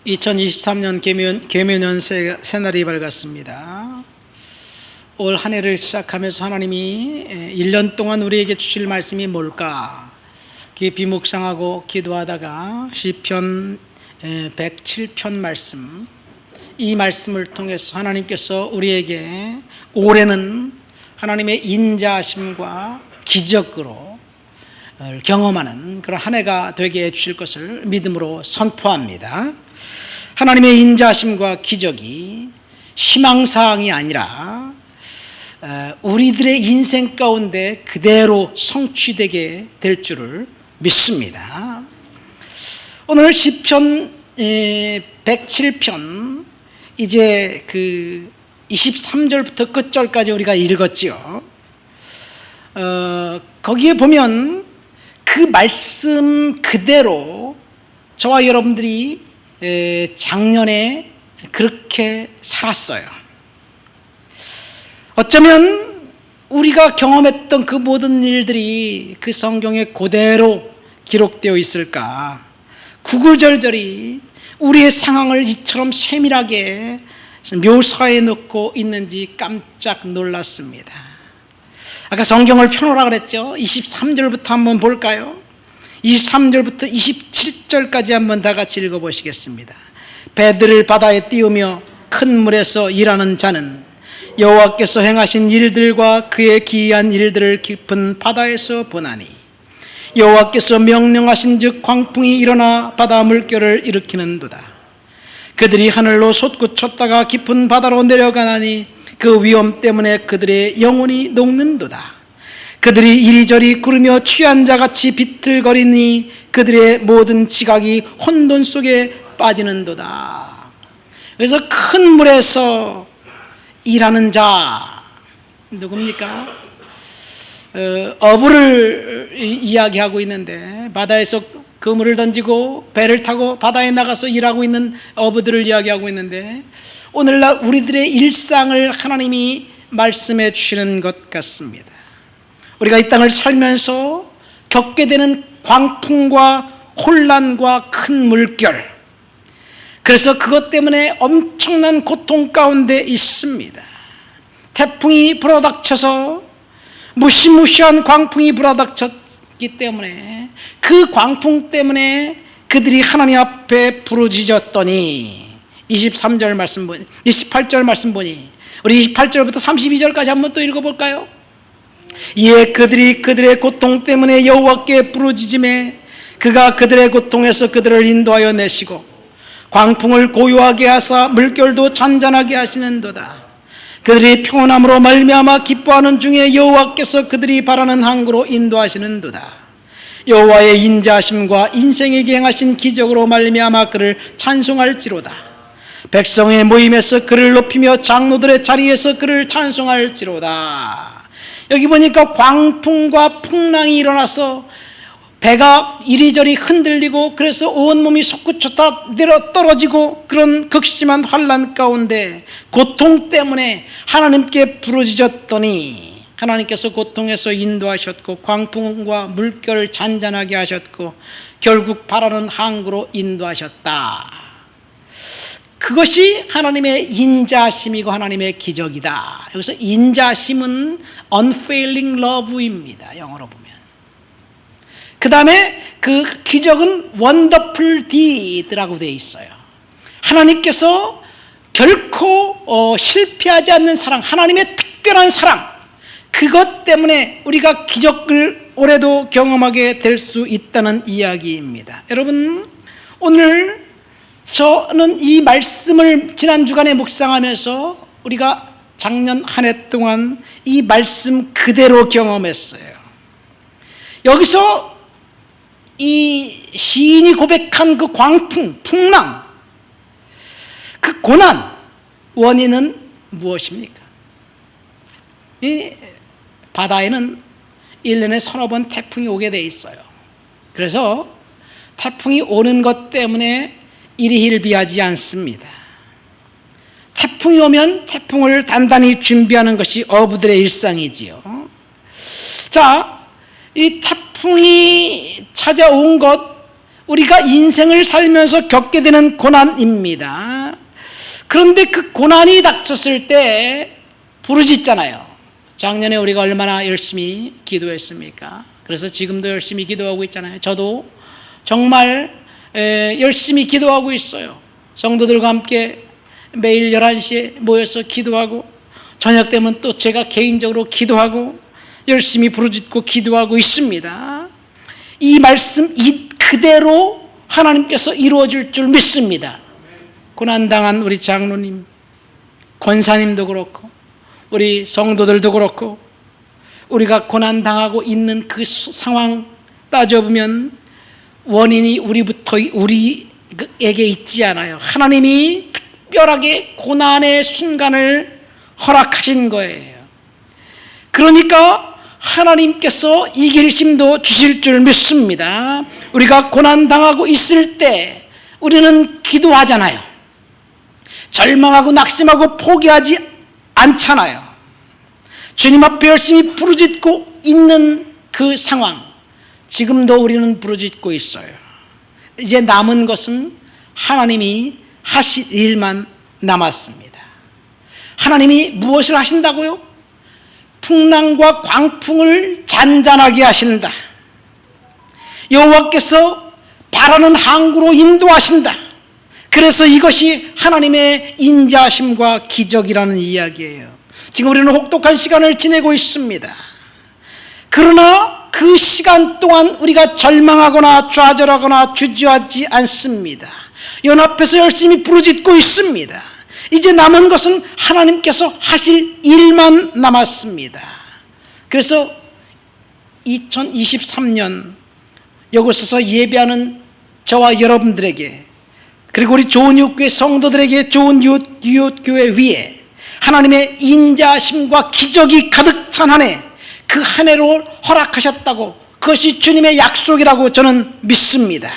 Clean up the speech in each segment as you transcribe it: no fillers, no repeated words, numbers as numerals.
2023년 계묘년 새날이 밝았습니다. 올 한 해를 시작하면서 하나님이 1년 동안 우리에게 주실 말씀이 뭘까 깊이 묵상하고 기도하다가 시편 107편 말씀, 이 말씀을 통해서 하나님께서 우리에게 올해는 하나님의 인자하심과 기적으로 경험하는 그런 한 해가 되게 해주실 것을 믿음으로 선포합니다. 하나님의 인자하심과 기적이 희망사항이 아니라 우리들의 인생 가운데 그대로 성취되게 될 줄을 믿습니다. 오늘 시편 107편 이제 그 23절부터 끝절까지 우리가 읽었죠. 거기에 보면 그 말씀 그대로 저와 여러분들이 작년에 그렇게 살았어요. 어쩌면 우리가 경험했던 그 모든 일들이 그 성경에 그대로 기록되어 있을까, 구구절절히 우리의 상황을 이처럼 세밀하게 묘사해 놓고 있는지 깜짝 놀랐습니다. 아까 성경을 펴놓으라 그랬죠. 23절부터 한번 볼까요? 23절부터 27절까지 한번 다 같이 읽어보시겠습니다. 배들을 바다에 띄우며 큰 물에서 일하는 자는 여호와께서 행하신 일들과 그의 기이한 일들을 깊은 바다에서 보나니, 여호와께서 명령하신 즉 광풍이 일어나 바다 물결을 일으키는도다. 그들이 하늘로 솟구쳤다가 깊은 바다로 내려가나니 그 위험 때문에 그들의 영혼이 녹는도다. 그들이 이리저리 구르며 취한 자같이 비틀거리니 그들의 모든 지각이 혼돈 속에 빠지는도다. 그래서 큰 물에서 일하는 자 누굽니까? 어부를 이야기하고 있는데, 바다에서 그물을 던지고 배를 타고 바다에 나가서 일하고 있는 어부들을 이야기하고 있는데, 오늘날 우리들의 일상을 하나님이 말씀해 주시는 것 같습니다. 우리가 이 땅을 살면서 겪게 되는 광풍과 혼란과 큰 물결, 그래서 그것 때문에 엄청난 고통 가운데 있습니다. 태풍이 불어닥쳐서 무시무시한 광풍이 불어닥쳤기 때문에 그 광풍 때문에 그들이 하나님 앞에 부르짖었더니, 23절 말씀 보니, 28절 말씀 보니, 우리 28절부터 32절까지 한번 또 읽어볼까요? 이에 그들이 그들의 고통 때문에 여호와께 부르짖음에 그가 그들의 고통에서 그들을 인도하여 내시고 광풍을 고요하게 하사 물결도 잔잔하게 하시는도다. 그들이 평온함으로 말미암아 기뻐하는 중에 여호와께서 그들이 바라는 항구로 인도하시는도다. 여호와의 인자하심과 인생에게 행하신 기적으로 말미암아 그를 찬송할지로다. 백성의 모임에서 그를 높이며 장로들의 자리에서 그를 찬송할지로다. 여기 보니까 광풍과 풍랑이 일어나서 배가 이리저리 흔들리고, 그래서 온몸이 솟구쳤다 내려 떨어지고, 그런 극심한 환난 가운데 고통 때문에 하나님께 부르짖었더니 하나님께서 고통에서 인도하셨고 광풍과 물결을 잔잔하게 하셨고 결국 바라는 항구로 인도하셨다. 그것이 하나님의 인자심이고 하나님의 기적이다. 여기서 인자심은 unfailing love입니다, 영어로 보면. 그 다음에 그 기적은 wonderful deed라고 되어 있어요. 하나님께서 결코 실패하지 않는 사랑, 하나님의 특별한 사랑, 그것 때문에 우리가 기적을 올해도 경험하게 될 수 있다는 이야기입니다. 여러분, 오늘 저는 이 말씀을 지난 주간에 묵상하면서 우리가 작년 한 해 동안 이 말씀 그대로 경험했어요. 여기서 이 시인이 고백한 그 광풍, 풍랑, 그 고난, 원인은 무엇입니까? 이 바다에는 1년에 서너 번 태풍이 오게 돼 있어요. 그래서 태풍이 오는 것 때문에 일희일비하지 않습니다. 태풍이 오면 태풍을 단단히 준비하는 것이 어부들의 일상이지요. 자, 이 태풍이 찾아온 것, 우리가 인생을 살면서 겪게 되는 고난입니다. 그런데 그 고난이 닥쳤을 때 부르짖잖아요. 작년에 우리가 얼마나 열심히 기도했습니까? 그래서 지금도 열심히 기도하고 있잖아요. 저도 정말 열심히 기도하고 있어요. 성도들과 함께 매일 11시에 모여서 기도하고, 저녁 되면 또 제가 개인적으로 기도하고 열심히 부르짖고 기도하고 있습니다. 이 말씀 그대로 하나님께서 이루어질 줄 믿습니다. 고난당한 우리 장로님, 권사님도 그렇고 우리 성도들도 그렇고 우리가 고난당하고 있는 그 상황 따져보면 원인이 우리에게 있지 않아요. 하나님이 특별하게 고난의 순간을 허락하신 거예요. 그러니까 하나님께서 이길 힘도 주실 줄 믿습니다. 우리가 고난당하고 있을 때 우리는 기도하잖아요. 절망하고 낙심하고 포기하지 않잖아요. 주님 앞에 열심히 부르짖고 있는 그 상황, 지금도 우리는 부르짖고 있어요. 이제 남은 것은 하나님이 하실 일만 남았습니다. 하나님이 무엇을 하신다고요? 풍랑과 광풍을 잔잔하게 하신다. 여호와께서 바라는 항구로 인도하신다. 그래서 이것이 하나님의 인자심과 기적이라는 이야기예요. 지금 우리는 혹독한 시간을 지내고 있습니다. 그러나 그 시간 동안 우리가 절망하거나 좌절하거나 주저하지 않습니다. 연합해서 열심히 부르짖고 있습니다. 이제 남은 것은 하나님께서 하실 일만 남았습니다. 그래서 2023년 여기서 예배하는 저와 여러분들에게, 그리고 우리 좋은 이웃교회 성도들에게, 좋은 이웃교회 위에 하나님의 인자심과 기적이 가득 찬 한 해, 그 한 해로 허락하셨다고, 그것이 주님의 약속이라고 저는 믿습니다.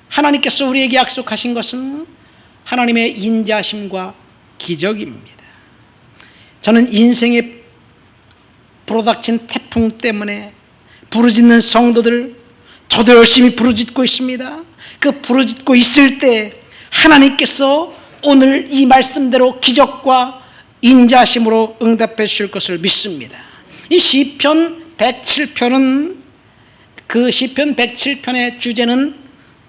하나님께서 우리에게 약속하신 것은 하나님의 인자심과 기적입니다. 저는 인생에 불어닥친 태풍 때문에 부르짖는 성도들, 저도 열심히 부르짖고 있습니다. 그 부르짖고 있을 때 하나님께서 오늘 이 말씀대로 기적과 인자심으로 응답해 주실 것을 믿습니다. 이 시편 107편은, 그 시편 107편의 주제는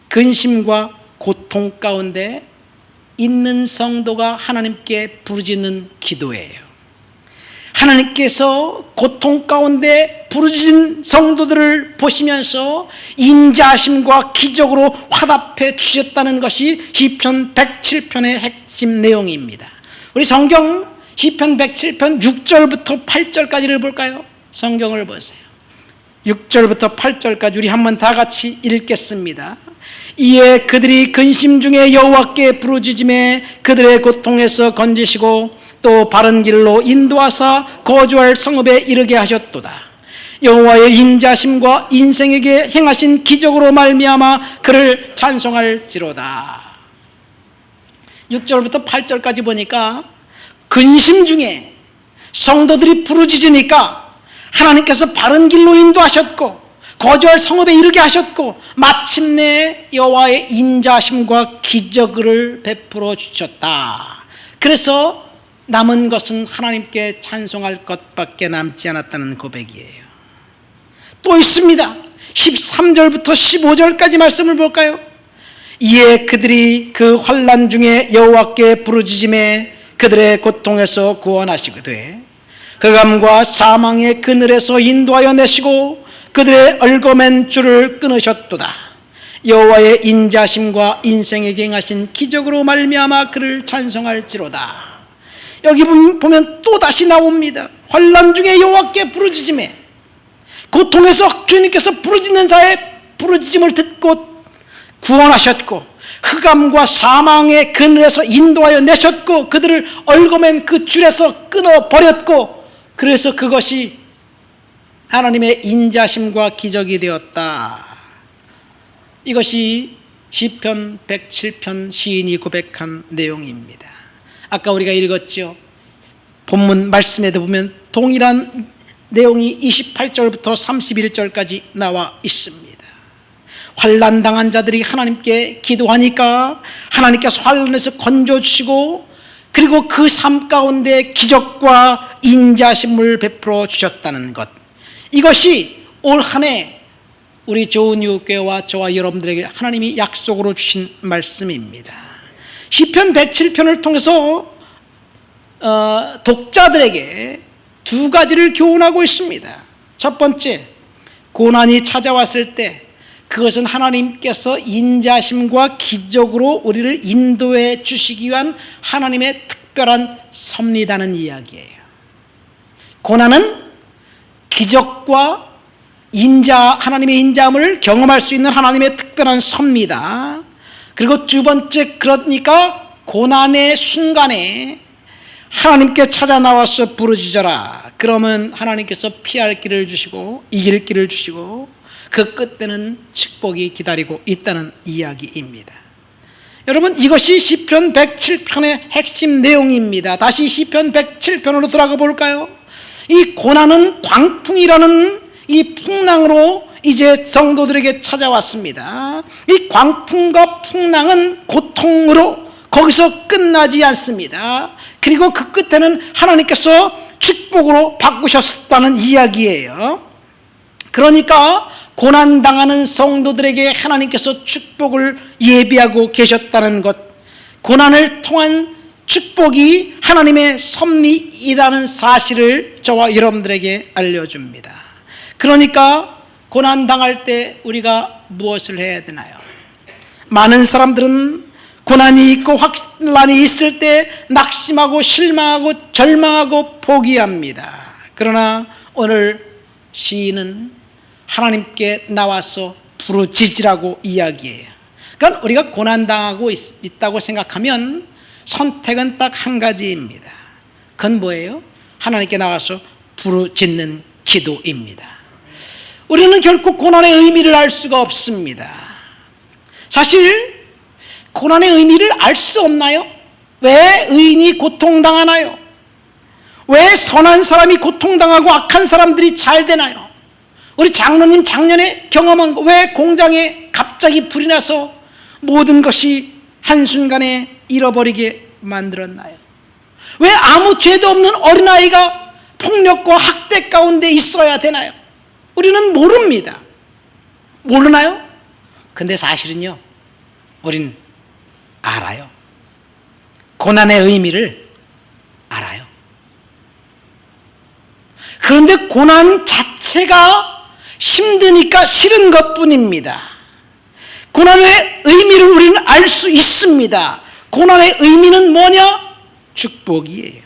근심과 고통 가운데 있는 성도가 하나님께 부르짖는 기도예요. 하나님께서 고통 가운데 부르짖은 성도들을 보시면서 인자심과 기적으로 화답해 주셨다는 것이 시편 107편의 핵심 내용입니다. 우리 성경 시편 107편 6절부터 8절까지를 볼까요? 성경을 보세요. 6절부터 8절까지 우리 한번 다 같이 읽겠습니다. 이에 그들이 근심 중에 여호와께 부르짖음에 그들의 고통에서 건지시고 또 바른 길로 인도하사 거주할 성읍에 이르게 하셨도다. 여호와의 인자심과 인생에게 행하신 기적으로 말미암아 그를 찬송할지로다. 6절부터 8절까지 보니까 근심 중에 성도들이 부르짖으니까 하나님께서 바른 길로 인도하셨고 거주할 성읍에 이르게 하셨고 마침내 여호와의 인자심과 기적을 베풀어 주셨다. 그래서 남은 것은 하나님께 찬송할 것밖에 남지 않았다는 고백이에요. 또 있습니다. 13절부터 15절까지 말씀을 볼까요? 이에 그들이 그 환난 중에 여호와께 부르짖음에 그들의 고통에서 구원하시거든 흑암과 사망의 그늘에서 인도하여 내시고 그들의 얽어맨 줄을 끊으셨도다. 여호와의 인자심과 인생에게 행하신 기적으로 말미암아 그를 찬송할지로다. 여기 보면 또 다시 나옵니다. 환난 중에 여호와께 부르짖음에, 고통에서 주님께서 부르짖는 자의 부르짖음을 듣고 구원하셨고 흑암과 사망의 그늘에서 인도하여 내셨고 그들을 얽어맨 그 줄에서 끊어버렸고, 그래서 그것이 하나님의 인자심과 기적이 되었다. 이것이 시편 107편 시인이 고백한 내용입니다. 아까 우리가 읽었죠. 본문 말씀에도 보면 동일한 내용이 28절부터 31절까지 나와 있습니다. 환난 당한 자들이 하나님께 기도하니까 하나님께서 환난에서 건져주시고, 그리고 그 삶 가운데 기적과 인자심을 베풀어 주셨다는 것, 이것이 올 한 해 우리 좋은 이웃교회와 저와 여러분들에게 하나님이 약속으로 주신 말씀입니다. 시편 107편을 통해서 독자들에게 두 가지를 교훈하고 있습니다. 첫 번째, 고난이 찾아왔을 때 그것은 하나님께서 인자심과 기적으로 우리를 인도해 주시기 위한 하나님의 특별한 섭리라는 이야기예요. 고난은 기적과 하나님의 인자함을 경험할 수 있는 하나님의 특별한 섭리다. 그리고 두 번째, 그러니까 고난의 순간에 하나님께 찾아 나와서 부르짖어라. 그러면 하나님께서 피할 길을 주시고 이길 길을 주시고 그 끝에는 축복이 기다리고 있다는 이야기입니다. 여러분, 이것이 시편 107편의 핵심 내용입니다. 다시 시편 107편으로 돌아가 볼까요? 이 고난은 광풍이라는 이 풍랑으로 이제 성도들에게 찾아왔습니다. 이 광풍과 풍랑은 고통으로 거기서 끝나지 않습니다. 그리고 그 끝에는 하나님께서 축복으로 바꾸셨다는 이야기예요. 그러니까 고난당하는 성도들에게 하나님께서 축복을 예비하고 계셨다는 것, 고난을 통한 축복이 하나님의 섭리이라는 사실을 저와 여러분들에게 알려줍니다. 그러니까 고난당할 때 우리가 무엇을 해야 되나요? 많은 사람들은 고난이 있고 환난이 있을 때 낙심하고 실망하고 절망하고 포기합니다. 그러나 오늘 시인은 하나님께 나와서 부르짖으라고 이야기해요. 그러니까 우리가 고난당하고 있다고 생각하면 선택은 딱 한 가지입니다. 그건 뭐예요? 하나님께 나와서 부르짖는 기도입니다. 우리는 결코 고난의 의미를 알 수가 없습니다. 사실 고난의 의미를 알 수 없나요? 왜 의인이 고통당하나요? 왜 선한 사람이 고통당하고 악한 사람들이 잘 되나요? 우리 장로님 작년에 경험한 거, 왜 공장에 갑자기 불이 나서 모든 것이 한순간에 잃어버리게 만들었나요? 왜 아무 죄도 없는 어린아이가 폭력과 학대 가운데 있어야 되나요? 우리는 모릅니다. 모르나요? 근데 사실은요, 우린 알아요. 고난의 의미를 알아요. 그런데 고난 자체가 힘드니까 싫은 것뿐입니다. 고난의 의미를 우리는 알 수 있습니다. 고난의 의미는 뭐냐? 축복이에요.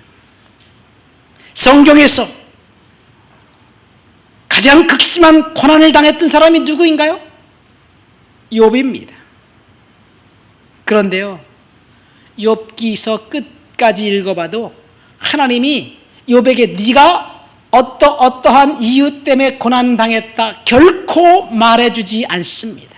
성경에서 가장 극심한 고난을 당했던 사람이 누구인가요? 욥입니다. 그런데요, 욥기서 끝까지 읽어봐도 하나님이 욥에게 네가 어떠한 이유 때문에 고난당했다 결코 말해주지 않습니다.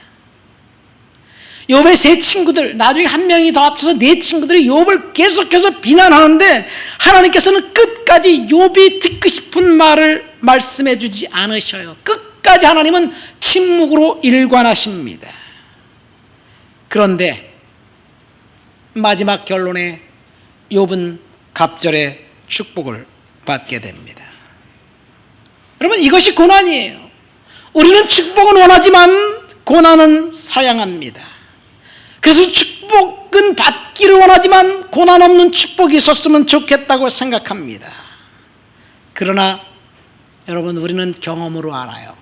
욥의 세 친구들, 나중에 한 명이 더 합쳐서 네 친구들이 욥을 계속해서 비난하는데 하나님께서는 끝까지 욥이 듣고 싶은 말을 말씀해 주지 않으셔요. 끝까지 하나님은 침묵으로 일관하십니다. 그런데 마지막 결론에 욥은 갑절의 축복을 받게 됩니다. 여러분, 이것이 고난이에요. 우리는 축복은 원하지만 고난은 사양합니다. 그래서 축복은 받기를 원하지만 고난 없는 축복이 있었으면 좋겠다고 생각합니다. 그러나 여러분, 우리는 경험으로 알아요.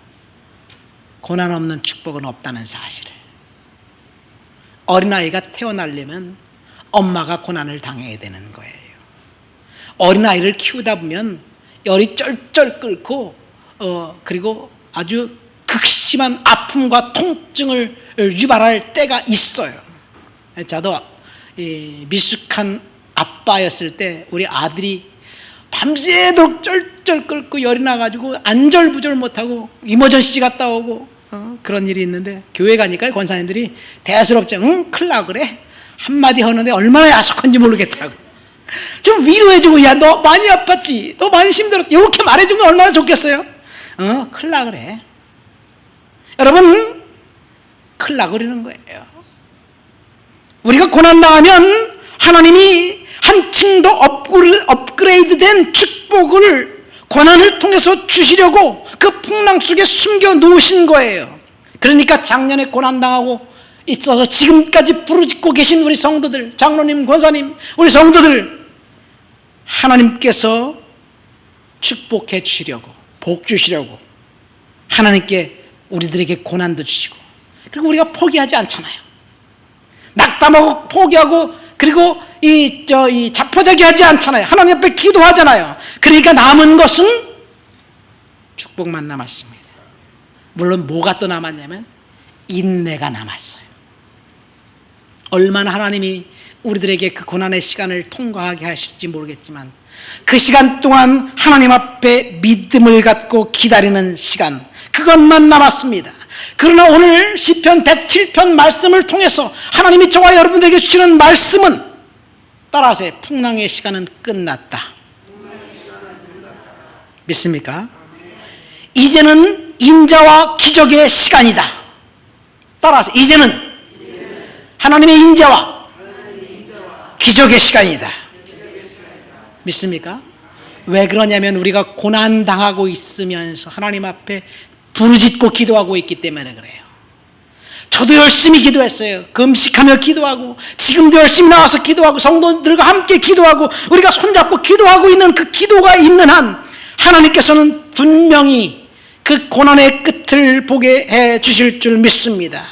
고난 없는 축복은 없다는 사실을. 어린아이가 태어나려면 엄마가 고난을 당해야 되는 거예요. 어린아이를 키우다 보면 열이 쩔쩔 끓고 그리고 아주 극심한 아픔과 통증을 유발할 때가 있어요. 저도 미숙한 아빠였을 때 우리 아들이 밤새도록 쩔쩔 끓고 열이 나가지고 안절부절 못하고 이머전시 갔다 오고 그런 일이 있는데, 교회 가니까 권사님들이 대수롭지, 응? 큰일 나 그래? 한마디 하는데 얼마나 야속한지 모르겠다고 좀 위로해주고, 야 너 많이 아팠지? 너 많이 힘들었지? 이렇게 말해주면 얼마나 좋겠어요? 큰일 나 그래. 여러분, 큰일 나버리는 거예요. 우리가 고난당하면 하나님이 한층 더 업그레이드된 축복을 고난을 통해서 주시려고 그 풍랑 속에 숨겨 놓으신 거예요. 그러니까 작년에 고난당하고 있어서 지금까지 부르짖고 계신 우리 성도들, 장로님, 권사님, 우리 성도들, 하나님께서 축복해 주시려고, 복 주시려고 하나님께 우리들에게 고난도 주시고, 그리고 우리가 포기하지 않잖아요. 낙담하고 포기하고, 그리고 자포자기하지 않잖아요. 하나님 앞에 기도하잖아요. 그러니까 남은 것은 축복만 남았습니다. 물론 뭐가 또 남았냐면 인내가 남았어요. 얼마나 하나님이 우리들에게 그 고난의 시간을 통과하게 하실지 모르겠지만 그 시간 동안 하나님 앞에 믿음을 갖고 기다리는 시간, 그것만 남았습니다. 그러나 오늘 시편 107편 말씀을 통해서 하나님이 저와 여러분들에게 주시는 말씀은 따라하세요. 풍랑의 시간은 끝났다. 믿습니까? 이제는 인자와 기적의 시간이다. 따라하세요. 이제는 하나님의 인자와 기적의 시간이다. 믿습니까? 왜 그러냐면 우리가 고난당하고 있으면서 하나님 앞에 부르짖고 기도하고 있기 때문에 그래요. 저도 열심히 기도했어요. 금식하며 기도하고, 지금도 열심히 나와서 기도하고, 성도들과 함께 기도하고, 우리가 손잡고 기도하고 있는 그 기도가 있는 한 하나님께서는 분명히 그 고난의 끝을 보게 해 주실 줄 믿습니다.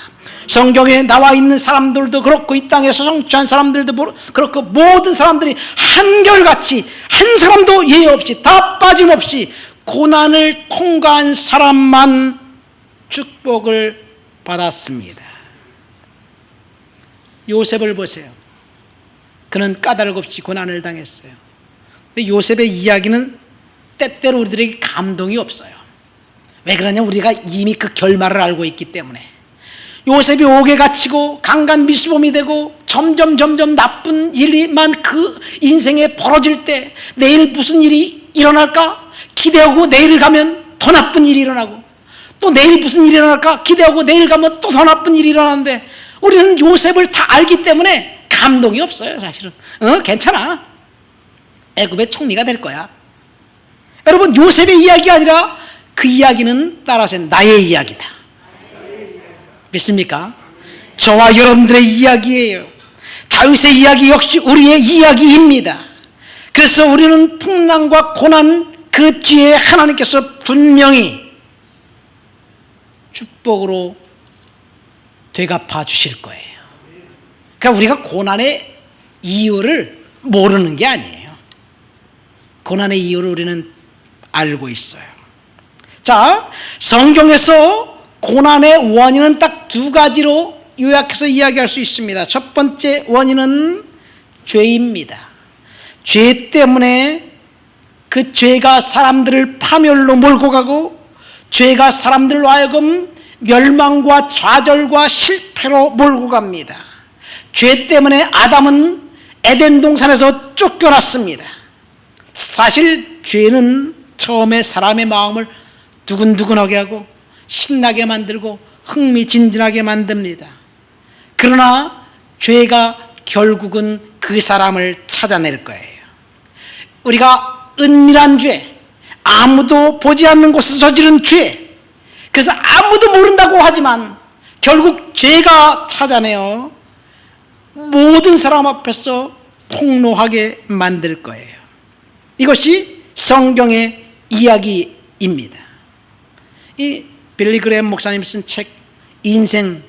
성경에 나와 있는 사람들도 그렇고 이 땅에서 성취한 사람들도 그렇고 모든 사람들이 한결같이 한 사람도 예외 없이 다 빠짐없이 고난을 통과한 사람만 축복을 받았습니다. 요셉을 보세요. 그는 까닭 없이 고난을 당했어요. 근데 요셉의 이야기는 때때로 우리들에게 감동이 없어요. 왜 그러냐면 우리가 이미 그 결말을 알고 있기 때문에. 요셉이 옥에 갇히고 강간미수범이 되고 점점 나쁜 일만 그 인생에 벌어질 때 내일 무슨 일이 일어날까 기대하고 내일 가면 더 나쁜 일이 일어나고, 또 내일 무슨 일이 일어날까 기대하고 내일 가면 또 더 나쁜 일이 일어나는데 우리는 요셉을 다 알기 때문에 감동이 없어요. 사실은 괜찮아, 애굽의 총리가 될 거야. 여러분, 요셉의 이야기가 아니라 그 이야기는 따라서 나의 이야기다. 믿습니까? 저와 여러분들의 이야기예요. 다윗의 이야기 역시 우리의 이야기입니다. 그래서 우리는 풍랑과 고난 그 뒤에 하나님께서 분명히 축복으로 되갚아 주실 거예요. 그러니까 우리가 고난의 이유를 모르는 게 아니에요. 고난의 이유를 우리는 알고 있어요. 자, 성경에서 고난의 원인은 딱 두 가지로 요약해서 이야기할 수 있습니다. 첫 번째 원인은 죄입니다. 죄 때문에 그 죄가 사람들을 파멸로 몰고 가고, 죄가 사람들로 하여금 멸망과 좌절과 실패로 몰고 갑니다. 죄 때문에 아담은 에덴 동산에서 쫓겨났습니다. 사실 죄는 처음에 사람의 마음을 두근두근하게 하고 신나게 만들고 흥미진진하게 만듭니다. 그러나 죄가 결국은 그 사람을 찾아낼 거예요. 우리가 은밀한 죄, 아무도 보지 않는 곳에서 저지른 죄, 그래서 아무도 모른다고 하지만 결국 죄가 찾아내어 모든 사람 앞에서 폭로하게 만들 거예요. 이것이 성경의 이야기입니다. 이 빌리 그레엄 목사님 쓴 책 인생,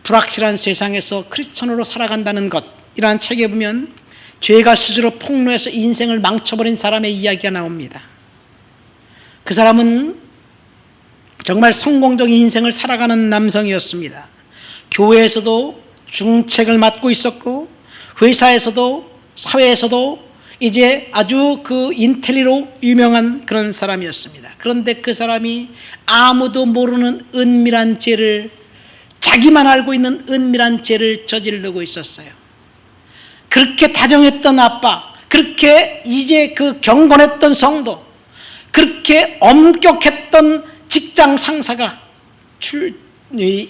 불확실한 세상에서 크리스천으로 살아간다는 것이라는 책에 보면 죄가 스스로 폭로해서 인생을 망쳐버린 사람의 이야기가 나옵니다. 그 사람은 정말 성공적인 인생을 살아가는 남성이었습니다. 교회에서도 중책을 맡고 있었고 회사에서도 사회에서도 이제 아주 그 인텔리로 유명한 그런 사람이었습니다. 그런데 그 사람이 아무도 모르는 은밀한 죄를, 자기만 알고 있는 은밀한 죄를 저지르고 있었어요. 그렇게 다정했던 아빠, 그렇게 이제 그 경건했던 성도, 그렇게 엄격했던 직장 상사가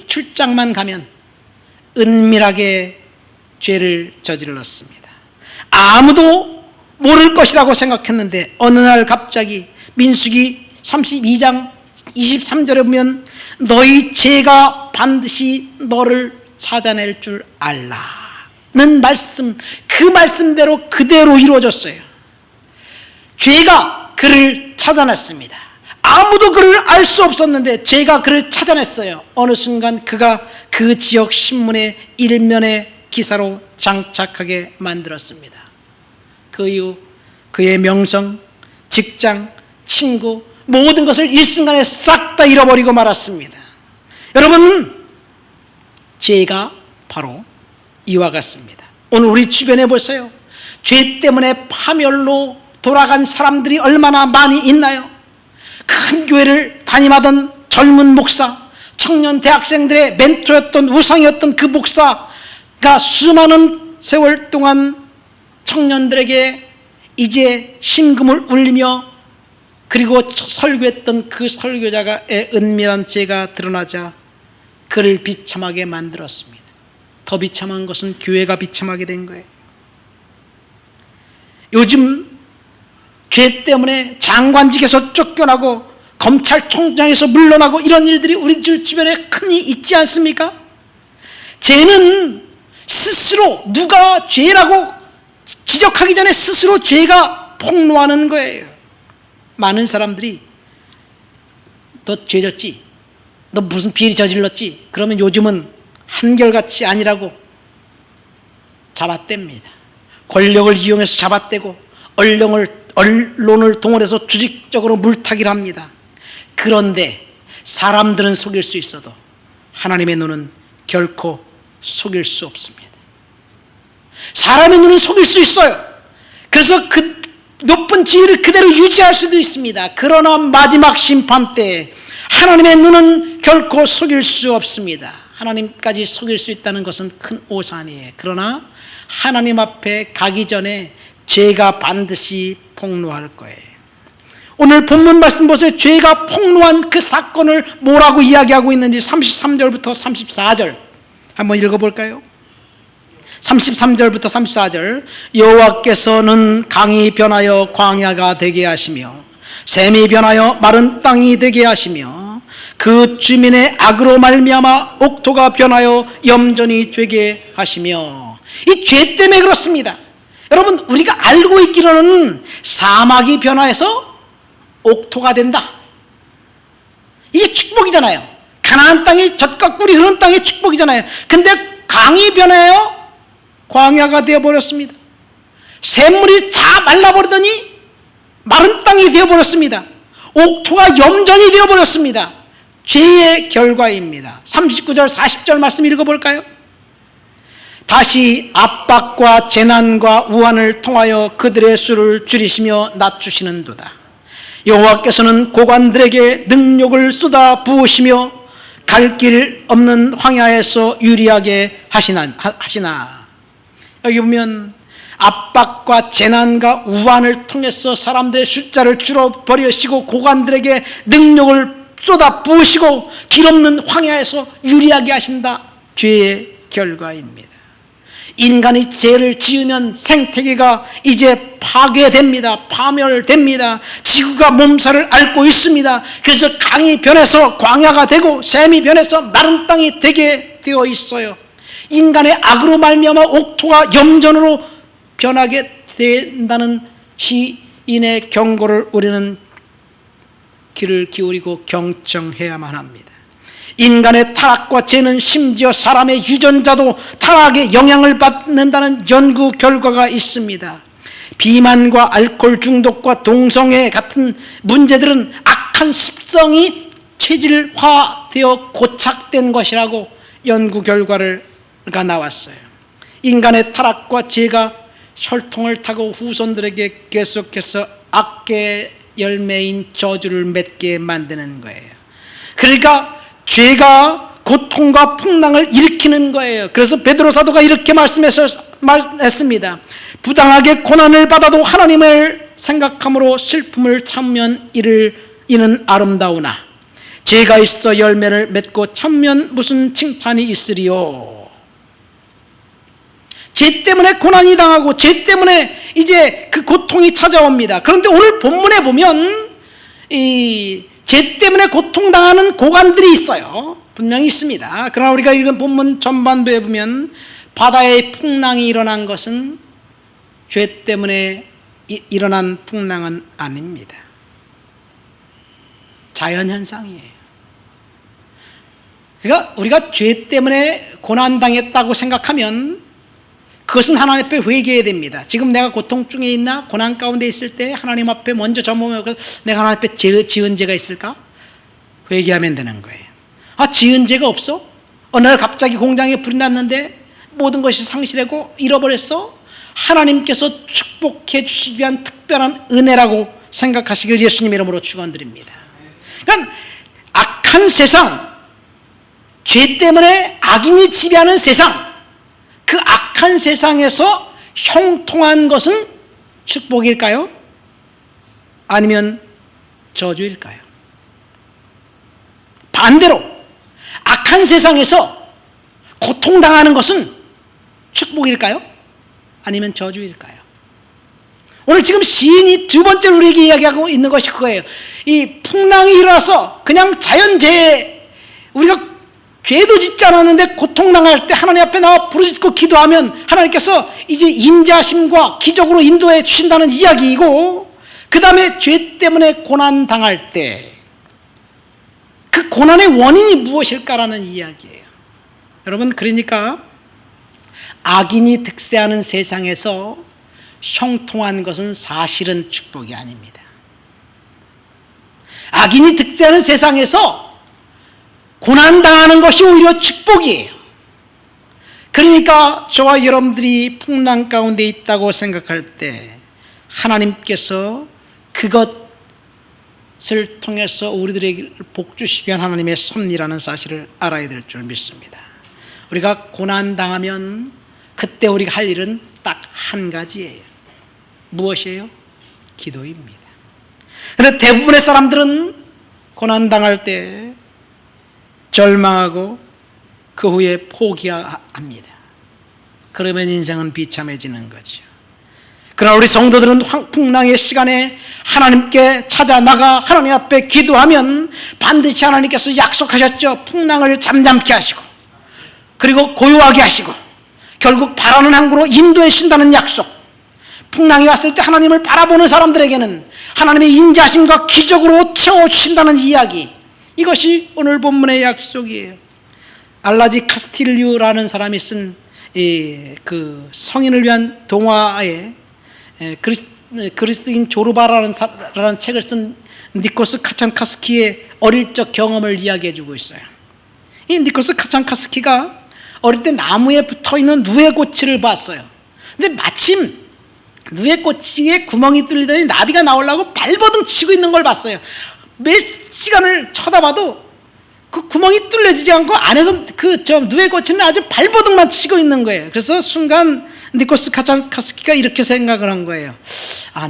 출장만 가면 은밀하게 죄를 저질렀습니다. 아무도 모를 것이라고 생각했는데 어느 날 갑자기 민수기 32장 23절에 보면 너희 죄가 반드시 너를 찾아낼 줄 알라는 말씀, 그 말씀대로 그대로 이루어졌어요. 죄가 그를 찾아냈습니다. 아무도 그를 알 수 없었는데 죄가 그를 찾아냈어요. 어느 순간 그가 그 지역 신문의 일면의 기사로 장착하게 만들었습니다. 그 이후 그의 명성, 직장, 친구, 모든 것을 일순간에 싹 다 잃어버리고 말았습니다. 여러분, 죄가 바로 이와 같습니다. 오늘 우리 주변에 보세요. 죄 때문에 파멸로 돌아간 사람들이 얼마나 많이 있나요? 큰 교회를 담임하던 젊은 목사, 청년 대학생들의 멘토였던 우상이었던 그 목사가 수많은 세월 동안 청년들에게 이제 심금을 울리며 그리고 설교했던 그 설교자의 은밀한 죄가 드러나자 그를 비참하게 만들었습니다. 더 비참한 것은 교회가 비참하게 된 거예요. 요즘 죄 때문에 장관직에서 쫓겨나고 검찰총장에서 물러나고 이런 일들이 우리 주변에 흔히 있지 않습니까? 죄는 스스로 누가 죄라고 지적하기 전에 스스로 죄가 폭로하는 거예요. 많은 사람들이 너 죄졌지? 너 무슨 비리 저질렀지? 그러면 요즘은 한결같이 아니라고 잡아댑니다. 권력을 이용해서 잡아떼고 언론을 동원해서 조직적으로 물타기를 합니다. 그런데 사람들은 속일 수 있어도 하나님의 눈은 결코 속일 수 없습니다. 사람의 눈은 속일 수 있어요. 그래서 그 높은 지위를 그대로 유지할 수도 있습니다. 그러나 마지막 심판 때 하나님의 눈은 결코 속일 수 없습니다. 하나님까지 속일 수 있다는 것은 큰 오산이에요. 그러나 하나님 앞에 가기 전에 죄가 반드시 폭로할 거예요. 오늘 본문 말씀 보세요. 죄가 폭로한 그 사건을 뭐라고 이야기하고 있는지 33절부터 34절 한번 읽어볼까요? 33절부터 34절 여호와께서는 강이 변하여 광야가 되게 하시며 샘이 변하여 마른 땅이 되게 하시며 그 주민의 악으로 말미암아 옥토가 변하여 염전이 되게 하시며 이 죄 때문에 그렇습니다. 여러분, 우리가 알고 있기로는 사막이 변화해서 옥토가 된다. 이게 축복이잖아요. 가나안 땅이 젖과 꿀이 흐르는 땅의 축복이잖아요. 근데 강이 변하여 광야가 되어버렸습니다. 샘물이 다 말라버리더니 마른 땅이 되어버렸습니다. 옥토가 염전이 되어버렸습니다. 죄의 결과입니다. 39절 40절 말씀 읽어볼까요? 다시 압박과 재난과 우환을 통하여 그들의 수를 줄이시며 낮추시는도다. 여호와께서는 고관들에게 능력을 쏟아 부으시며 갈 길 없는 황야에서 유리하게 하시나. 여기 보면 압박과 재난과 우환을 통해서 사람들의 숫자를 줄여버리시고 고관들에게 능력을 쏟아 부으시고 길 없는 황야에서 유리하게 하신다. 죄의 결과입니다. 인간이 죄를 지으면 생태계가 이제 파괴됩니다. 파멸됩니다. 지구가 몸살을 앓고 있습니다. 그래서 강이 변해서 광야가 되고 샘이 변해서 마른 땅이 되게 되어 있어요. 인간의 악으로 말미암아 옥토가 염전으로 변하게 된다는 시인의 경고를 우리는 귀를 기울이고 경청해야만 합니다. 인간의 타락과 죄는 심지어 사람의 유전자도 타락의 영향을 받는다는 연구 결과가 있습니다. 비만과 알코올 중독과 동성애 같은 문제들은 악한 습성이 체질화되어 고착된 것이라고 연구 결과가 나왔어요. 인간의 타락과 죄가 혈통을 타고 후손들에게 계속해서 악의 열매인 저주를 맺게 만드는 거예요. 그러니까 죄가 고통과 풍랑을 일으키는 거예요. 그래서 베드로 사도가 이렇게 말씀했습니다. 부당하게 고난을 받아도 하나님을 생각함으로 슬픔을 참으면 이는 아름다우나 죄가 있어 열매를 맺고 참으면 무슨 칭찬이 있으리요. 죄 때문에 고난이 당하고 죄 때문에 이제 그 고통이 찾아옵니다. 그런데 오늘 본문에 보면 이 죄 때문에 고통당하는 고관들이 있어요. 분명히 있습니다. 그러나 우리가 읽은 본문 전반부에 보면 바다에 풍랑이 일어난 것은 죄 때문에 일어난 풍랑은 아닙니다. 자연현상이에요. 그러니까 우리가 죄 때문에 고난당했다고 생각하면 그것은 하나님 앞에 회개해야 됩니다. 지금 내가 고통 중에 있나? 고난 가운데 있을 때 하나님 앞에 먼저 점검하고 내가 하나님 앞에 지은 죄가 있을까? 회개하면 되는 거예요. 지은 죄가 없어? 어느 날 갑자기 공장에 불이 났는데 모든 것이 상실하고 잃어버렸어? 하나님께서 축복해 주시기 위한 특별한 은혜라고 생각하시길 예수님 이름으로 축원드립니다. 그러니까 악한 세상, 죄 때문에 악인이 지배하는 세상, 그 악한 세상에서 형통한 것은 축복일까요? 아니면 저주일까요? 반대로 악한 세상에서 고통당하는 것은 축복일까요? 아니면 저주일까요? 오늘 지금 시인이 두 번째로 우리에게 이야기하고 있는 것이 그거예요. 이 풍랑이 일어나서 그냥 자연재해, 우리가 죄도 짓지 않았는데 고통당할 때 하나님 앞에 나와 부르짖고 기도하면 하나님께서 이제 임재하심과 기적으로 인도해 주신다는 이야기이고, 그 다음에 죄 때문에 고난당할 때 그 고난의 원인이 무엇일까라는 이야기예요. 여러분, 그러니까 악인이 득세하는 세상에서 형통한 것은 사실은 축복이 아닙니다. 악인이 득세하는 세상에서 고난당하는 것이 오히려 축복이에요. 그러니까 저와 여러분들이 풍랑 가운데 있다고 생각할 때 하나님께서 그것을 통해서 우리들에게 복 주시기 위한 하나님의 섭리라는 사실을 알아야 될 줄 믿습니다. 우리가 고난당하면 그때 우리가 할 일은 딱 한 가지예요. 무엇이에요? 기도입니다. 그런데 대부분의 사람들은 고난당할 때 절망하고 그 후에 포기합니다. 그러면 인생은 비참해지는 거죠. 그러나 우리 성도들은 풍랑의 시간에 하나님께 찾아 나가 하나님 앞에 기도하면 반드시 하나님께서 약속하셨죠. 풍랑을 잠잠케 하시고 그리고 고요하게 하시고 결국 바라는 항구로 인도해 주신다는 약속. 풍랑이 왔을 때 하나님을 바라보는 사람들에게는 하나님의 인자하심과 기적으로 채워주신다는 이야기, 이것이 오늘 본문의 약속이에요. 알라지 카스틸류라는 사람이 쓴 그 성인을 위한 동화에 그리스인 조르바라는 책을 쓴 니코스 카찬카스키의 어릴 적 경험을 이야기해 주고 있어요. 이 니코스 카찬카스키가 어릴 때 나무에 붙어있는 누에꽃을 봤어요. 근데 마침 누에꽃에 구멍이 뚫리더니 나비가 나오려고 발버둥 치고 있는 걸 봤어요. 몇 시간을 쳐다봐도 그 구멍이 뚫려지지 않고 안에서 누에꽃은 아주 발버둥만 치고 있는 거예요. 그래서 순간 니코스 카찬카스키가 이렇게 생각을 한 거예요.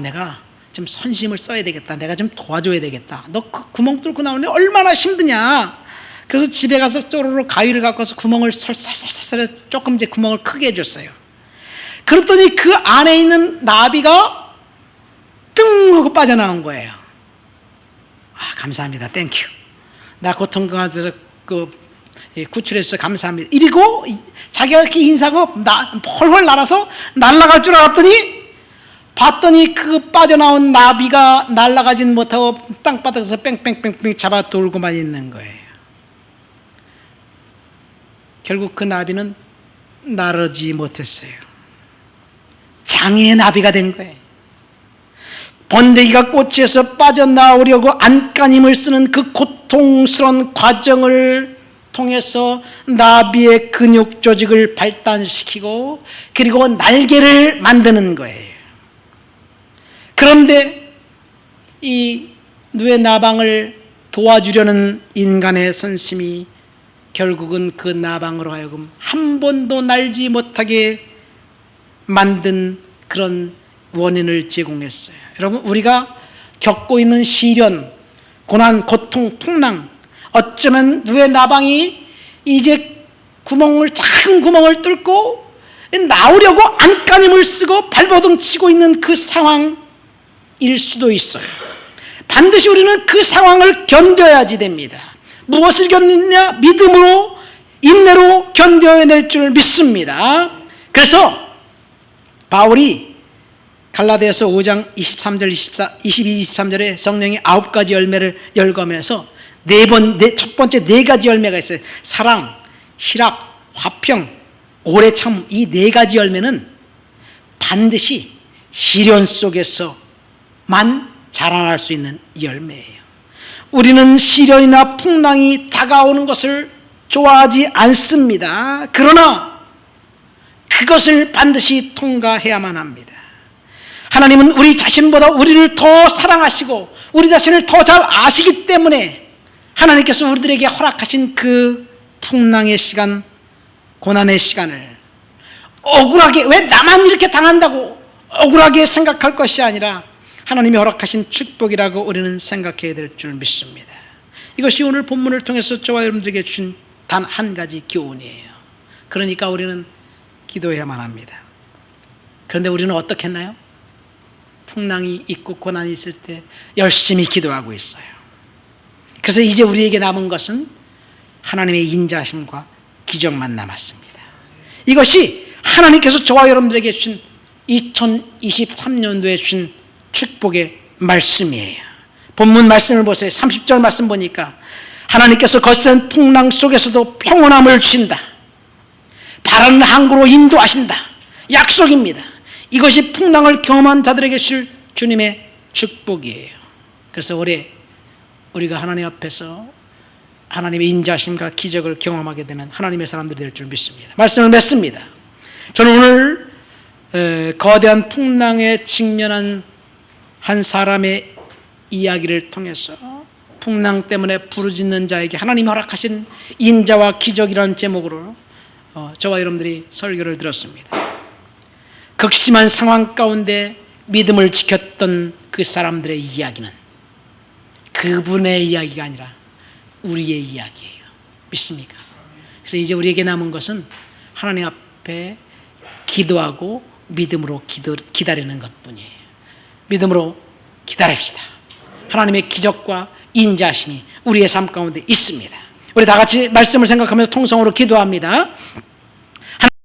내가 좀 선심을 써야 되겠다. 내가 좀 도와줘야 되겠다. 너 그 구멍 뚫고 나오니 얼마나 힘드냐. 그래서 집에 가서 쪼로로 가위를 갖고 와서 구멍을 살살살살 조금 이제 구멍을 크게 해줬어요. 그랬더니 그 안에 있는 나비가 뿅 하고 빠져나온 거예요. 감사합니다. 땡큐. 나 고통가서 구출해서 감사합니다. 이러고 자기가 이렇게 인사하고 헐헐 날아서 날아갈 줄 알았더니 봤더니 그 빠져나온 나비가 날아가진 못하고 땅바닥에서 뺑뺑뺑뺑 잡아 돌고만 있는 거예요. 결국 그 나비는 나르지 못했어요. 장애의 나비가 된 거예요. 번데기가 꽃에서 빠져나오려고 안간힘을 쓰는 그 고통스러운 과정을 통해서 나비의 근육 조직을 발달시키고 그리고 날개를 만드는 거예요. 그런데 이 누에 나방을 도와주려는 인간의 선심이 결국은 그 나방으로 하여금 한 번도 날지 못하게 만든 그런 원인을 제공했어요. 여러분, 우리가 겪고 있는 시련, 고난, 고통, 풍랑, 어쩌면 누의 나방이 이제 작은 구멍을 뚫고 나오려고 안간힘을 쓰고 발버둥 치고 있는 그 상황일 수도 있어요. 반드시 우리는 그 상황을 견뎌야지 됩니다. 무엇을 견디냐? 믿음으로, 인내로 견뎌낼 줄 믿습니다. 그래서 바울이 갈라디아서 5장 23절, 22, 23절에 성령이 9가지 열매를 열거하면서 첫 번째 4가지 열매가 있어요. 사랑, 희락, 화평, 오래 참, 이 4가지 열매는 반드시 시련 속에서만 자라날 수 있는 열매예요. 우리는 시련이나 풍랑이 다가오는 것을 좋아하지 않습니다. 그러나 그것을 반드시 통과해야만 합니다. 하나님은 우리 자신보다 우리를 더 사랑하시고 우리 자신을 더 잘 아시기 때문에 하나님께서 우리들에게 허락하신 그 풍랑의 시간, 고난의 시간을 억울하게, 왜 나만 이렇게 당한다고 억울하게 생각할 것이 아니라 하나님이 허락하신 축복이라고 우리는 생각해야 될 줄 믿습니다. 이것이 오늘 본문을 통해서 저와 여러분들에게 주신 단 한 가지 교훈이에요. 그러니까 우리는 기도해야만 합니다. 그런데 우리는 어떻게 했나요? 풍랑이 있고 고난이 있을 때 열심히 기도하고 있어요. 그래서 이제 우리에게 남은 것은 하나님의 인자하심과 기적만 남았습니다. 이것이 하나님께서 저와 여러분들에게 주신 2023년도에 주신 축복의 말씀이에요. 본문 말씀을 보세요. 30절 말씀 보니까 하나님께서 거센 풍랑 속에서도 평온함을 주신다. 바라는 항구로 인도하신다. 약속입니다. 이것이 풍랑을 경험한 자들에게 주실 주님의 축복이에요. 그래서 올해 우리가 하나님 앞에서 하나님의 인자심과 기적을 경험하게 되는 하나님의 사람들이 될 줄 믿습니다. 말씀을 맺습니다. 저는 오늘 거대한 풍랑에 직면한 한 사람의 이야기를 통해서 풍랑 때문에 부르짖는 자에게 하나님이 허락하신 인자와 기적이라는 제목으로 저와 여러분들이 설교를 들었습니다. 극심한 상황 가운데 믿음을 지켰던 그 사람들의 이야기는 그분의 이야기가 아니라 우리의 이야기예요. 믿습니까? 그래서 이제 우리에게 남은 것은 하나님 앞에 기도하고 믿음으로 기다리는 것뿐이에요. 믿음으로 기다립시다. 하나님의 기적과 인자심이 우리의 삶 가운데 있습니다. 우리 다 같이 말씀을 생각하면서 통성으로 기도합니다.